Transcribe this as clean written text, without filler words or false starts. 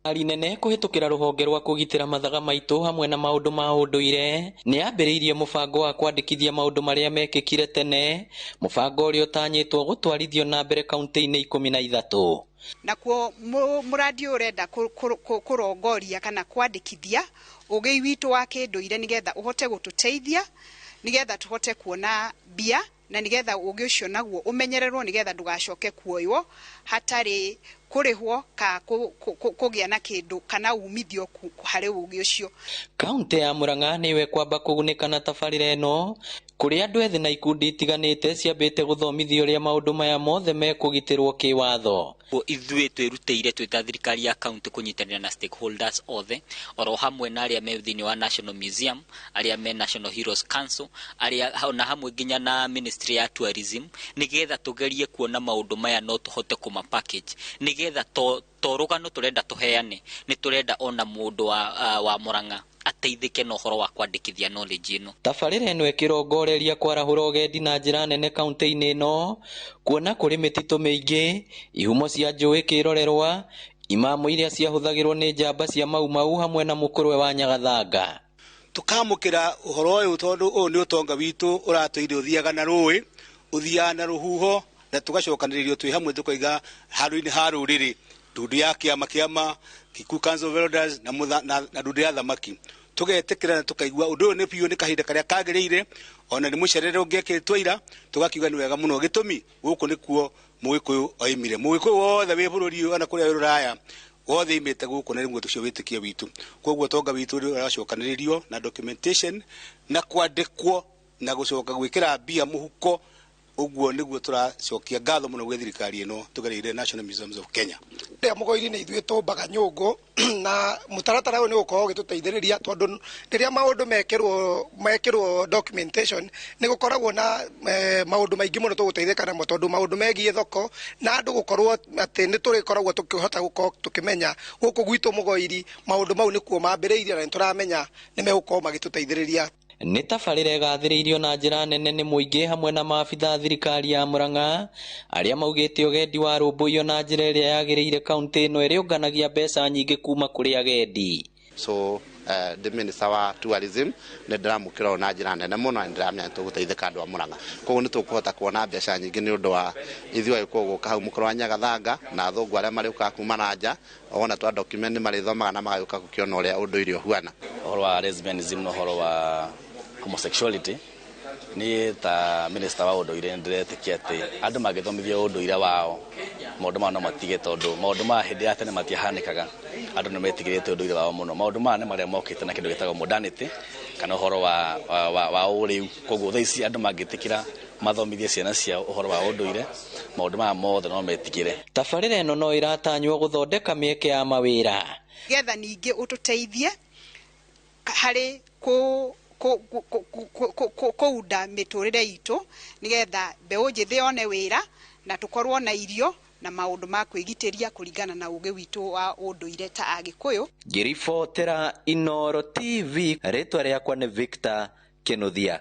Ari nene kuhitukira ruhonge rwa kugitira mathaga maitu hamwe na maundu ma unduire ni ambiriirie mubango wa kwandikithia maundu maria mekikire tene, mubango uria utanyitwo gutwarithio na mbere kaunti-ini 13. Nakuo muradi urenda kurongoria kana kwandikithia ugi witu wa kinduire nigetha uhote gututeithia nigetha tuhote kuona bia na nigetha ugi ucio naguo umenyererwo nigetha ndugacoke kuoywo hatari kurihwo ka kugia na kindu kana umithio hari ugi ucio. Kaunti ya Murang'a niwe kwamba kugunika na tabarira eno kuri andu ethi na ikundi itiganite ciambite guthomithio ria maundu maya mothe mekugitirwo kiwatho. Ithuĩ twĩrutĩire twĩta thirikari ya kaunti kunyitanĩra na stakeholders othe oro hamwe na arĩa me thĩinĩ wa National Museum, arĩa me National Heroes Council, arĩa na hamwe nginya na Ministry ya Tourism nigetha tugerie kuona maundu maya no tuhote kuma package nigetha to rugano turenda tuheane ni turenda ona mundu wa Murang'a ateithike na uhoro wa kwandikithia knowledge ino. Tabarira eno ikirongoreria kwarahura ugendi na njira nene kaunti-ini ino kuona kuri mititu miingi ihumo cia njui kirorerwa imamu iria ciahuthagirwo ni njamba cia mau hamwe na mukurwe wa Nyagathanga. Tukamukira uhoro uyu tondu uyu ni utonga witu uratuire uthiaga na rui uthiaga na ruhuho na tugacokaniririo twi hamwe tukaiga haru-ini ha ruriri ndudu ya kiama Kikuyu Council of Elders na ndudu ya thamaki tugetikira na tukaigua undu uyu ni piu ni kahinda karia kagirire ona ni mucerere ungiekitwo ira tugakiuga ni wega muno gitumi guku nikuo Mugikuyu oimire Mugikuyu wothe wi bururi ona kuria ruraya wothe imite guku na rimwe tucio witikie witu koguo tonga witu uracokaniririo na documentation na kwandikwo na gucoka gwikira bia muhuko uguo niguo turacokia ngatho muno gwe thirikari ino tugereire National Museums of Kenya. Mugoiri ni ithuĩ tumbaga nyũngũ na mutaratara ũyũ ni ukorwo gituteithĩrĩria tondu riria maundu mekirwo documentation ni gukoragwo na maundu maingi muno tuguteithĩka namo tondu maundu megie thoko na andu gukorwo ati ni turikoragwo tukihota gukorwo tukimenya guku gwitu Mugoiri maundu mau ni kuo mambĩrĩirie na nituramenya ni megukorwo magituteithĩrĩria. Ni tabarira igathiriirio na njira nene ni muingi hamwe na maabitha thirikari ya Murang'a aria maugite ugendi wa rumbuiyo na njira iria yagiriire kaunti ino iriunganagia mbeca nyingi kuma kuri agendi. So the Minister wa Tourism ne ndiramukira na njira nene muno ndiramenya tuguteithika andu a Murang'a koguo ni tukuhota kuona mbeca nyingi ni undu wa ithuĩ guka hau mukorwo wa Nyagathanga na athungu aria mari uka kuma na nja ona twa document mari thomaga na magayuka gukiona uria unduire uhuana uhoro wa lesbianism no uhoro wa homosexuality ni ta minister wa unduire ndiretikia ati andu magithomithio unduire wao maundu ma no matige tondu maundu ma hindi ya tene matiahanikaga andu ni metigirite unduire wao muno maundu ma ne maria mokite na kindu gitagwo modernity kana uhoro wa uriu koguo thaici andu magitikira mathomithie ciana cia uhoro wa unduire maundu ma mothe no metigire. Tabarira eno no iratanywo guthondeka mieke ya mawira getha ningi ututeithie hari kuunda miturire itu nigetha mbeu njithi yone wira na tukorwo na irio na maundu ma kwigitiria kuringana na uge witu wa unduire ta Agikuyu. Ngiribotera Inooro TV, ritwa riakwa ni Victor Kinuthia.